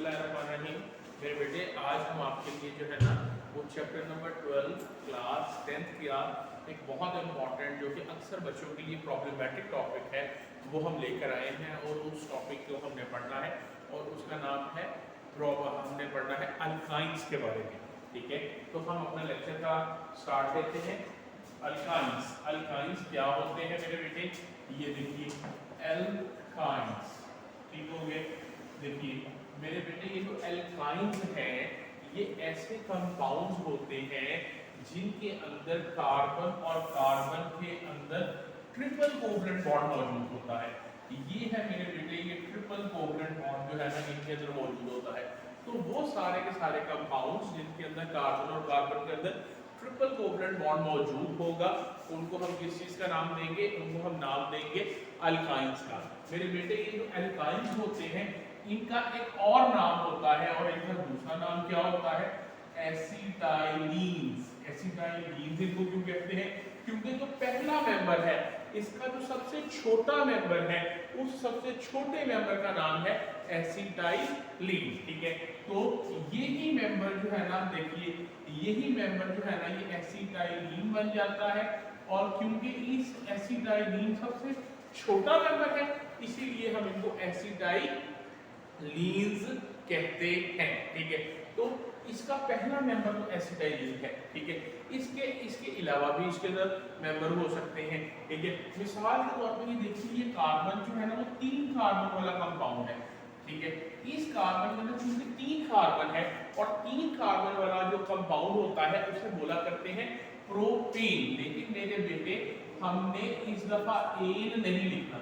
बिस्मिल्लाहिर्रहमानिर्रहीम। मेरे बेटे आज हम आपके लिए जो है ना वो चैप्टर नंबर 12 क्लास 10th का एक बहुत इम्पॉर्टेंट जो कि अक्सर बच्चों के लिए प्रॉब्लमेटिक टॉपिक है वो हम लेकर आए हैं और उस टॉपिक को हमने पढ़ना है और उसका नाम है हमने पढ़ना है अल्काइंस के बारे में। ठीक है, तो हम अपना लेक्चर का स्टार्ट लेते हैं। अल्काइंस, अल्काइंस क्या होते हैं मेरे बेटे? ये देखिए एल्काइंस, ठीक हो गए। देखिए मेरे बेटे ये जो एल्काइंस हैं ये ऐसे कंपाउंड्स होते हैं जिनके अंदर कार्बन और कार्बन के अंदर ट्रिपल कोवलेंट बॉन्ड मौजूद होता है। ये है मेरे बेटे ये ट्रिपल कोवलेंट बॉन्ड जो है ना इनके अंदर मौजूद होता है। तो वो सारे के सारे कंपाउंड्स जिनके अंदर कार्बन और कार्बन के अंदर ट्रिपल कोवलेंट बॉन्ड मौजूद होगा उनको हम किस चीज का नाम देंगे? उनको हम नाम देंगे अल्काइंस का। मेरे बेटे ये जो अल्काइंस होते हैं इनका एक और नाम होता है और इनका दूसरा नाम क्या होता है? एसिटाइलीन्स। एसिटाइलीन्स इनको क्यों कहते हैं? क्योंकि जो पहला मेंबर है इसका जो सबसे छोटा मेंबर है उस सबसे छोटे मेंबर का नाम है एसिटाइलीन। ठीक है, तो यही मेंबर जो है ना देखिए यही मेंबर जो है ना ये एसिटाइलीन बन जाता है और क्योंकि इस एसिटाइलीन सबसे छोटा मेंबर है इसीलिए हम इनको एसिटाइलीन्स कहते हैं। ठीक है, तो इसका पहला मेंबर तो एसिटाइलीन है। ठीक है, इसके अलावा भी इसके अंदर मेंबर हो सकते हैं। ठीक है, मिसाल के तौर पर ये देखिए ये कार्बन जो है ना वो 3 कार्बन वाला कंपाउंड है। ठीक है, इस कार्बन के अंदर चूंकि 3 कार्बन है और 3 कार्बन वाला जो कंपाउंड होता है उसे बोला करते हैं प्रोपेन। लेकिन मेरे बेटे हमने इस दफा एन नहीं लिखना,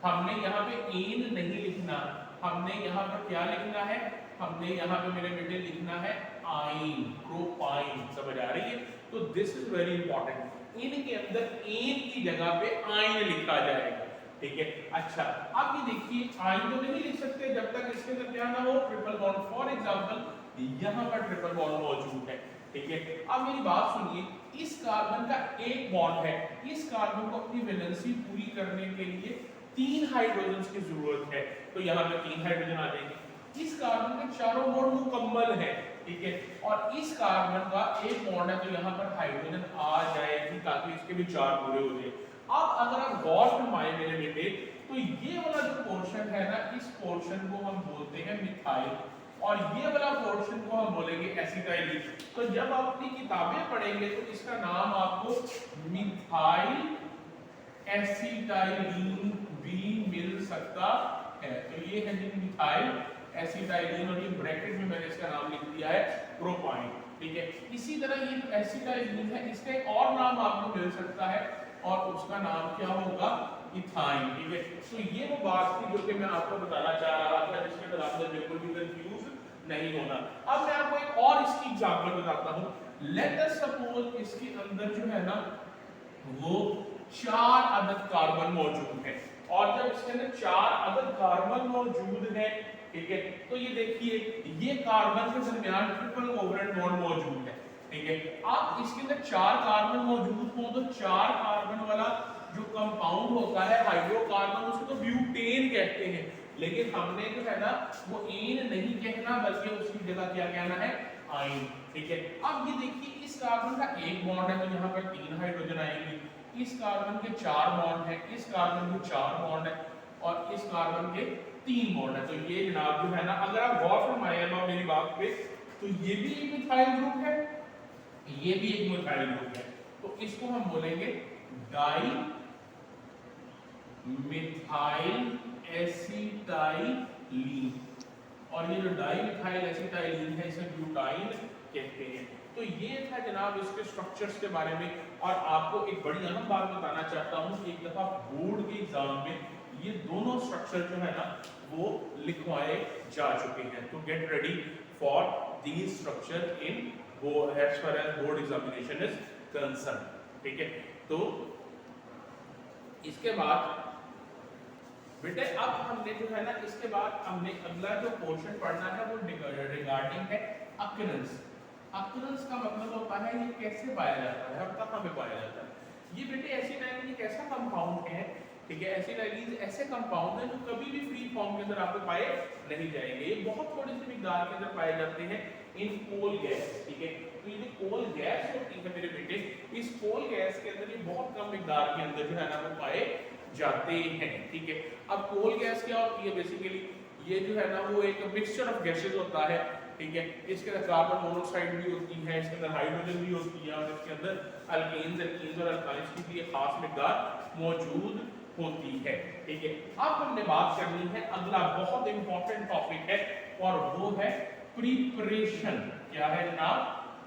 हमने यहाँ पे एन नहीं लिखना, हमने यहाँ पर क्या लिखना है? हमने यहाँ पे मेरे बेटे लिखना है आइन, प्रोपाइन। समझ आ रही है? तो दिस इज वेरी इंपॉर्टेंट। इनके अंदर एन की जगह पे आइन लिखा जाएगा। ठीक है, अच्छा अब ये देखिए आइन तो नहीं लिख सकते जब तक इसके अंदर क्या ना हो ट्रिपल बॉन्ड। फॉर एग्जांपल यहाँ पर ट्रिपल बॉन्ड मौजूद है। ठीक है, अब मेरी बात सुनिए, इस कार्बन का एक बॉन्ड है, इस कार्बन को अपनी वैलेंसी पूरी करने के लिए 3 हाइड्रोजन की जरूरत है, तो यहाँ पे 3 हाइड्रोजन आ जाएंगे। इस कार्बन के चारों बॉन्ड मुकम्मल है। ठीक है, और इस कार्बन का एक बॉन्ड है तो यहाँ पर हाइड्रोजन आ जाएगी ताकि इसके भी 4 पूरे हो जाए। अब अगर आप गौर फरमाएं मेरे बेटे तो ये वाला जो पोर्शन है ना इस पोर्शन को हम बोलते हैं मिथाइल और ये वाला पोर्शन को हम बोलेंगे एसिटाइलीन। तो जब आप अपनी किताबें पढ़ेंगे तो इसका नाम आपको मिथाइल एसिटाइलीन भी मिल सकता है। तो ये है जी मिथाइल एसिटाइलीन और ये ब्रैकेट में मैंने इसका नाम लिख दिया है प्रोपाइन। ठीक है, इसी तरह ये जो एसिटाइलीन है इसका एक और नाम आपको मिल सकता है और उसका नाम क्या होगा? इथाइन। ठीक है, तो ये वो बात थी जो कि मैं आपको बताना चाह रहा था जिसके अंदर आपने बिल्कुल भी कंफ्यूज नहीं होना। अब मैं आपको एक और इसकी एग्जांपल बताता हूं। लेट अस सपोज इसके अंदर जो है ना वो 4 अदद कार्बन मौजूद है और जब इसके अंदर 4 अदद कार्बन मौजूद है, ठीक है, तो ये देखिए ये कार्बन के दरमियान ट्रिपल कोवलेंट बॉन्ड मौजूद है। ठीक है, अब इसके अंदर 4 कार्बन मौजूद हो तो 4 कार्बन वाला जो कंपाउंड होता है हाइड्रोकार्बन उसको तो ब्यूटेन कहते हैं, लेकिन हमने जो है ना वो एन नहीं कहना बल्कि उसकी जगह क्या कहना है? आइन। ठीक है, अब ये देखिए इस कार्बन का एक बॉन्ड है तो यहाँ पर 3 हाइड्रोजन आएंगे, इस कार्बन के 4 बॉन्ड है, इस कार्बन के 4 बॉन्ड है और इस कार्बन के 3 बॉन्ड है। तो ये जनाब जो है ना अगर आप गौर फरमाइएगा मेरी बात पे तो ये भी एक मिथाइल ग्रुप है, ये भी एक मिथाइल ग्रुप है, तो इसको हम बोलेंगे डाई मिथाइल एसिटाइलीन और ये जो डाई मिथाइल एसिटाइलीन है इसे ब्यूटाइन कहते हैं। तो ये था जनाब इसके स्ट्रक्चर्स के बारे में और आपको एक बड़ी अहम बात बताना चाहता हूं कि एक दफा बोर्ड के एग्जाम में ये दोनों स्ट्रक्चर जो है ना वो लिखवाए जा चुके हैं। तो get ready for these structure in as far as board examination is concern. ठीक है, तो इसके बाद बेटे अब हमने जो है ना इसके बाद हमने अगला जो पोर्शन पढ़ना है वो रिगार्डिंग है अक्रेंस। अक्रेंस का मतलब होता है ये कैसे पाया जाता है और कहाँ पे पाया जाता है। ये बेटे एसिटाइलीन एक ऐसा कंपाउंड है ठीक है। एसिटाइलिन ऐसे कंपाउंड हैं जो कभी भी फ्री फॉर्म के अंदर आपको पाए नहीं जाएंगे, ये बहुत थोड़ी सी मिकदार के अंदर पाए जाते हैं इन कोल गैस, ठीक है। तो ये जो कोल गैस होती है मेरे बेटे, इस कोल गैस के अंदर ये बहुत कम मिकदार के अंदर जो है ना वो पाए जाते हैं, ठीक है। अब कोल गैस क्या होती है, बेसिकली ये जो है ना वो एक मिक्सचर ऑफ गैसेस होता है, ठीक है। इसके अंदर कार्बन मोनोऑक्साइड भी होती है, इसके अंदर हाइड्रोजन भी होती है और इसके अंदर अल्केन्स, एल्कीन्स और अल्काइंस की भी एक खास मिकदार मौजूद होती है, ठीक है। अब हमने बात करनी है, अगला बहुत इंपॉर्टेंट टॉपिक है और वो है प्रिपरेशन। क्या है जनाब?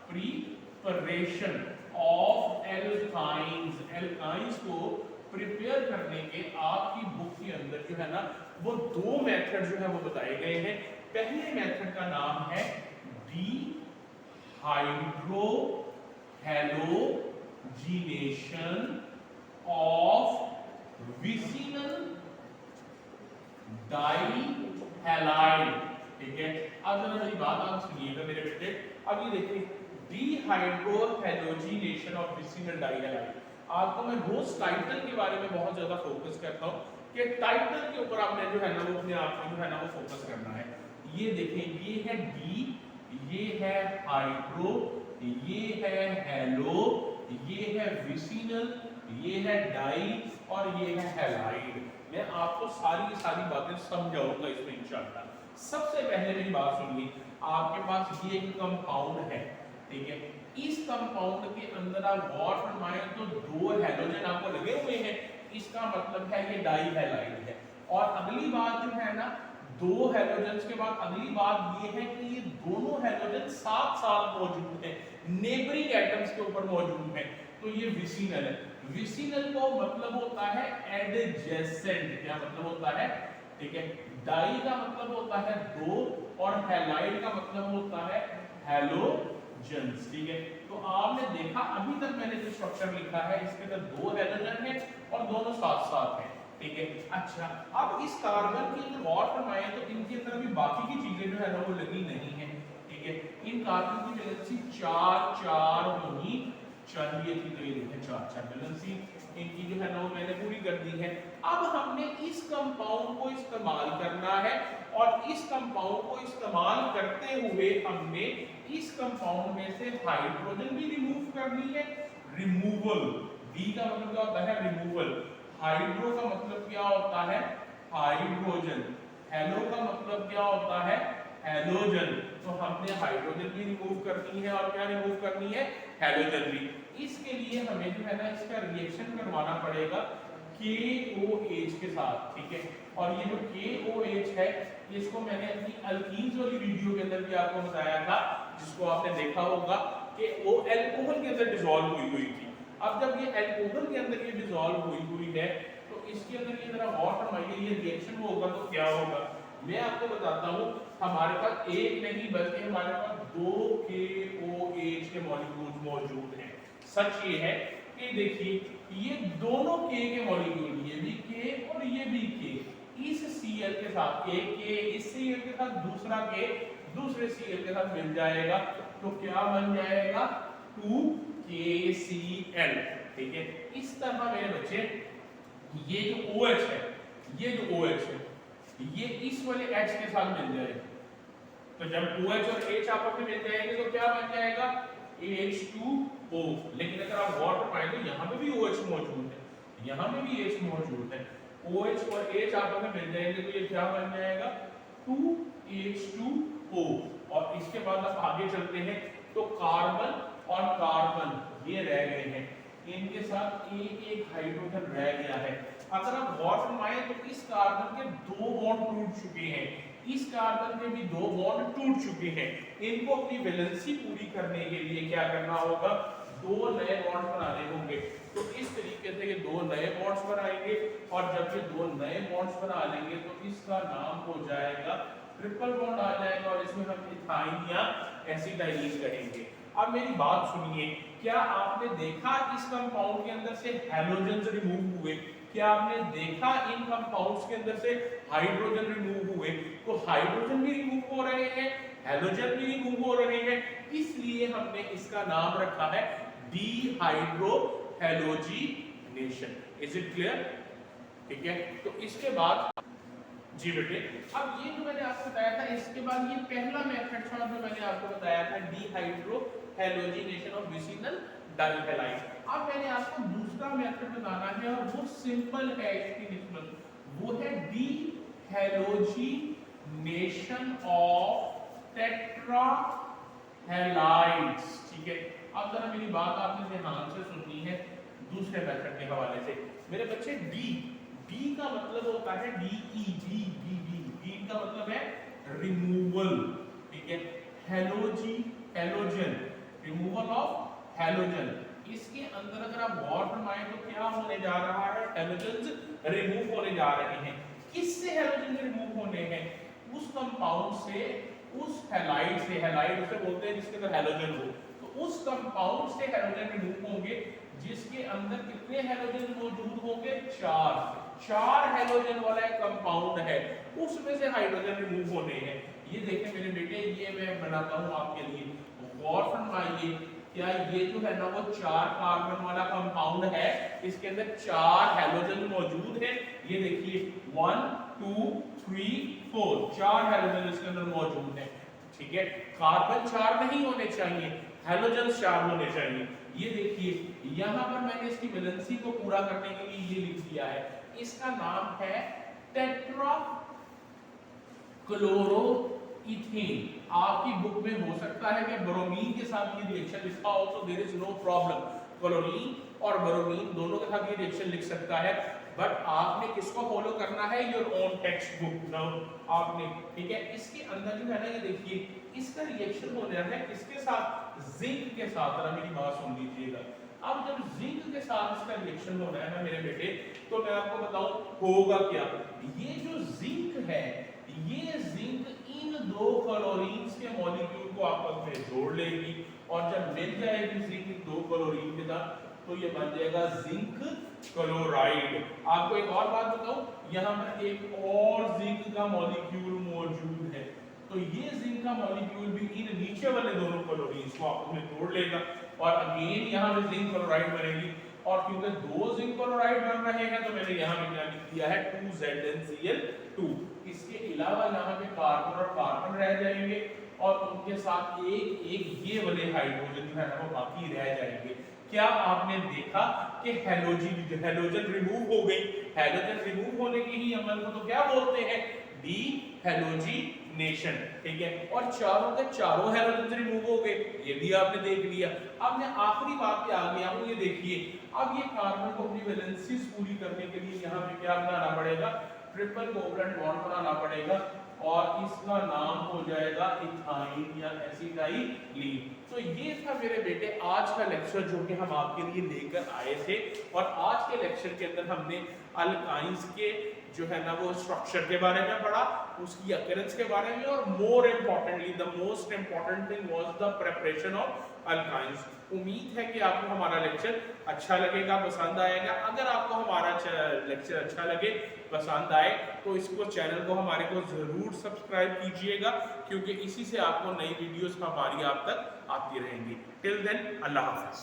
Preparation of alkynes. एल्काइंस को प्रिपेयर करने के आपकी बुक के अंदर जो है ना वो दो मेथड जो है वो बताए गए हैं। पहले मेथड का नाम है डिहाइड्रोहैलोजिनेशन ऑफ विसिनल डाइहैलाइड, ठीक है। अब जरा मेरी बात आप सुनिएगा मेरे बेटे। अब ये देखिए डिहाइड्रोहैलोजिनेशन ऑफ विसिनल डाइहैलाइड, आपको मैं रोज टाइटल के बारे में बहुत ज्यादा फोकस करता हूँ कि टाइटल के ऊपर आपने जो है ना वो अपने आप को जो है ना वो फोकस करना है। ये देखें, ये है डी, ये है हाइड्रो, ये है हेलो, ये है विसिनल, ये है डाई और ये है हैलाइड। मैं आपको सारी बातें समझाऊंगा इसमें इंशाअल्लाह। सबसे पहले मेरी बात सुनिए, आपके पास ये एक कंपाउंड है, ठीक है। इस कंपाउंड के अंदर आप गौर फरमाएं तो दो हैलोजन आपको लगे हुए हैं, इसका मतलब है ये डाई हैलाइड है। और अगली बात जो है ना, दो हैलोजन्स के बाद अगली बात ये है कि ये दोनों हैलोजन साथ साथ मौजूद हैं, नेबरिंग एटम्स के ऊपर मौजूद हैं, तो ये विसिनल है। विसिनल का मतलब होता है एडजेसेंट। क्या मतलब होता है? ठीक है। डाई का मतलब होता है दो और हैलाइड का मतलब होता है हैलोजन्स, ठीक है। तो आपने देखा अभी तक मैंने जो स्ट्रक्चर लिखा है इसके अंदर दो हैलोजन है और दोनों साथ साथ हैं, ठीक है। अच्छा, अब इस कार्बन की अगर गौर फरमाएं तो इनके अंदर भी बाकी की चीजें जो है ना वो लगी नहीं है, ठीक है। इन कार्बन की वैलेंसी 4 होनी चाहिए थी, तो ये देखें 4 वैलेंसी इनकी जो है ना वो मैंने पूरी कर दी है। अब हमने इस कंपाउंड को इस्तेमाल करना है और इस कंपाउंड को इस्तेमाल करते हुए हमने इस कंपाउंड में से हाइड्रोजन भी रिमूव करनी है। रिमूवल, डी का मतलब क्या होता है? रिमूवल। हाइड्रो का मतलब क्या होता है? हाइड्रोजन। हेलो का मतलब क्या होता है? हैलोजन। तो हमने हाइड्रोजन भी रिमूव करनी है और क्या रिमूव करनी है? हैलोजन भी। इसके लिए हमें जो है ना इसका रिएक्शन करवाना पड़ेगा KOH के साथ, ठीक है। और ये जो KOH है इसको मैंने अपनी अल्कीन्स वाली वीडियो के अंदर भी आपको बताया था, जिसको आपने देखा होगा कि वो अल्कोहल के अंदर डिसॉल्व हुई थी। अब जब ये अल्कोहल के अंदर ये डिसॉल्व हुई है तो इसके अंदर ये जरा गौर फरमाइए, ये रिएक्शन होगा तो क्या होगा मैं आपको बताता हूँ। हमारे पास एक नहीं बल्कि हमारे पास 2 KOH के मॉलिक्यूल्स मौजूद हैं। सच ये है कि देखिए ये दोनों K के मॉलिक्यूल, ये भी K और ये भी K, इस Cl के साथ एक K इस Cl के साथ दूसरा K दूसरे Cl के साथ मिल जाएगा तो क्या बन जाएगा? 2KCl, ठीक है। इस तरह मेरे बच्चे ये जो OH है, ये जो OH है ये इस वाले H के साथ मिल जाएगा। तो जब OH और H आपस में मिल जाएंगे तो क्या बन जाएगा? H2O। लेकिन अगर आप गौर फरमाएं तो यहाँ पे भी OH मौजूद है, यहाँ पे भी H मौजूद है। OH और H आपस में मिल जाएंगे तो ये क्या बन जाएगा? 2H2O। और इसके बाद आप आगे चलते हैं तो कार्बन और कार्बन ये रह गए हैं, इनके साथ एक हाइड्रोजन रह गया है। अगर आप गौर फरमाएं तो इस कार्बन के 2 बॉन्ड टूट चुके हैं, इस कार्बन के भी 2 बॉन्ड टूट चुके हैं। इनको अपनी वैलेंसी पूरी करने के लिए क्या करना होगा? 2 नए बॉन्ड बनाने होंगे। तो इस तरीके से ये 2 नए बॉन्ड्स बनाएंगे और जब ये 2 नए बॉन्ड्स बना लेंगे तो इसका नाम हो जाएगा ट्रिपल बॉन्ड आ जाएगा और इसमें हम इथाइन या एसिटाइलिन कहेंगे। अब मेरी बात सुनिए, क्या आपने देखा इस कंपाउंड के अंदर से हैलोजन्स रिमूव हुए? क्या आपने देखा इन कंपाउंड्स के अंदर से हाइड्रोजन रिमूव हुए? तो हाइड्रोजन भी रिमूव हो रहे हैं, हैलोजन भी रिमूव हो रहे हैं, इसलिए हमने इसका नाम रखा है डिहाइड्रोहैलोजिनेशन। Is it clear? ठीक है। तो इसके बाद जी बेटे, अब ये जो मैंने आपको बताया था, इसके बाद ये पहला मेथड था जो मैंने आपको बताया था, डीहाइड्रो हैलोजिनेशन ऑफ विसिनल डाइहैलाइड। अब मैंने आपको दूसरा मेथड बताना है और वो सिंपल है इसकी निस्बत, वो है D halogenation of tetra halides. ठीक है, अब जरा मेरी बात आपने ध्यान से सुननी है दूसरे मेथड के हवाले से। मेरे बच्चे डी का मतलब होता है डी का मतलब है रिमूवल। ठीक है, हैलोजन, रिमूवल ऑफ हैलोजन। इसके अंदर अगर आप गौर फरमाएं तो क्या होने जा रहा है, हैलोजन्स रिमूव होने जा रहे हैं। किससे हैलोजन रिमूव होने हैं? उस कंपाउंड से, उस हैलाइड से, हैलाइड उसे बोलते हैं जिसके अंदर हैलोजन हो, तो उस कंपाउंड से हैलोजन रिमूव होंगे जिसके अंदर कितने हैलोजन मौजूद होंगे? 4 हैलोजन वाला एक कंपाउंड है, उसमें से हाइड्रोजन रिमूव होने हैं। ये देखें मेरे बेटे, ये मैं बनाता हूं आपके लिए, गौर फरमाइए, क्या ये जो है ना वो 4 कार्बन वाला कंपाउंड है, इसके अंदर 4 हैलोजन मौजूद हैं। ये देखिए 1 2 3 4 4 हैलोजन इसके अंदर मौजूद हैं। ठीक है, कार्बन 4 नहीं होने चाहिए, हैलोजन 4 होने चाहिए। ये देखिए यहां पर मैंने इसकी वैलेंसी को पूरा करने के लिए ये लिख दिया है, इसका नाम है टेट्रा क्लोरोइथेन। आपकी बुक में हो सकता है कि ब्रोमीन के साथ ये रिएक्शन लिखा हो, तो there is no problem, chlorine और ब्रोमीन दोनों के साथ ये रिएक्शन लिख सकता है, बट आपने किसको फॉलो करना है? Your own text book now आपने। ठीक है, इसके अंदर जो है ना ये देखिए इसका रिएक्शन हो रहा है किसके साथ? जिंक के साथ। जरा मेरी बात सुन लीजिएगा, अब जब जिंक के साथ इसका रिएक्शन हो रहा है ना मेरे बेटे, तो मैं आपको बताऊं होगा क्या। ये जो जिंक है, ये जिंक इन 2 क्लोरीन्स के मॉलिक्यूल को आपस में जोड़ लेगी, और जब मिल जाएगी जिंक 2 क्लोरीन के साथ, तो ये बन जाएगा जिंक क्लोराइड। आपको एक और बात बताऊं, यहाँ पर एक और जिंक का मॉलिक्यूल मौजूद है, तो ये जिंक का मॉलिक्यूल भी इन नीचे वाले दोनों क्लोरीन्स को आपस में जोड़ लेगा, और अगेन यहाँ पे जिंक क्लोराइड बनेगी। और क्योंकि 2 जिंक क्लोराइड बन रहे हैं, तो मैंने यहाँ पे क्या लिख दिया है? 2ZnCl2। इसके अलावा यहाँ पे कार्बन और कार्बन रह जाएंगे, और उनके साथ एक ये वाले हाइड्रोजन जो है ना वो बाकी रह जाएंगे। क्या आपने देखा कि हैलोजन रिमूव हो गई? हैलोजन रिमूव होने के ही अमल को तो क्या बोलते हैं? D halogenation. ठीक है, और चारों के चारों हैलोजन रिमूव हो गए, ये भी आपने देख लिया। अब मैं आखिरी बात पे आ गया हूं, ये देखिए अब ये कार्बन को अपनी वैलेंसीज पूरी करने के लिए यहाँ पे क्या बनाना पड़ेगा? ट्रिपल कोवलेंट बॉन्ड बनाना पड़ेगा, और इसका नाम हो जाएगा इथाइन या एसिटाइलीन। तो ये था मेरे बेटे आज का लेक्चर जो कि हम आपके लिए लेकर आए थे, और आज के लेक्चर के अंदर हमने अल्काइंस के जो है ना वो स्ट्रक्चर के बारे में पढ़ा, उसकी अकरेंस के बारे में, और more importantly the most important thing was the preparation of alkynes. उम्मीद है कि आपको हमारा लेक्चर अच्छा लगेगा, पसंद आएगा। अगर आपको हमारा लेक्चर अच्छा लगे, पसंद आए, तो इसको चैनल को हमारे को जरूर सब्सक्राइब कीजिएगा, क्योंकि इसी से आपको नई वीडियोस हमारी आप तक आती रहेंगी। टिल देन अल्लाह हाफिज।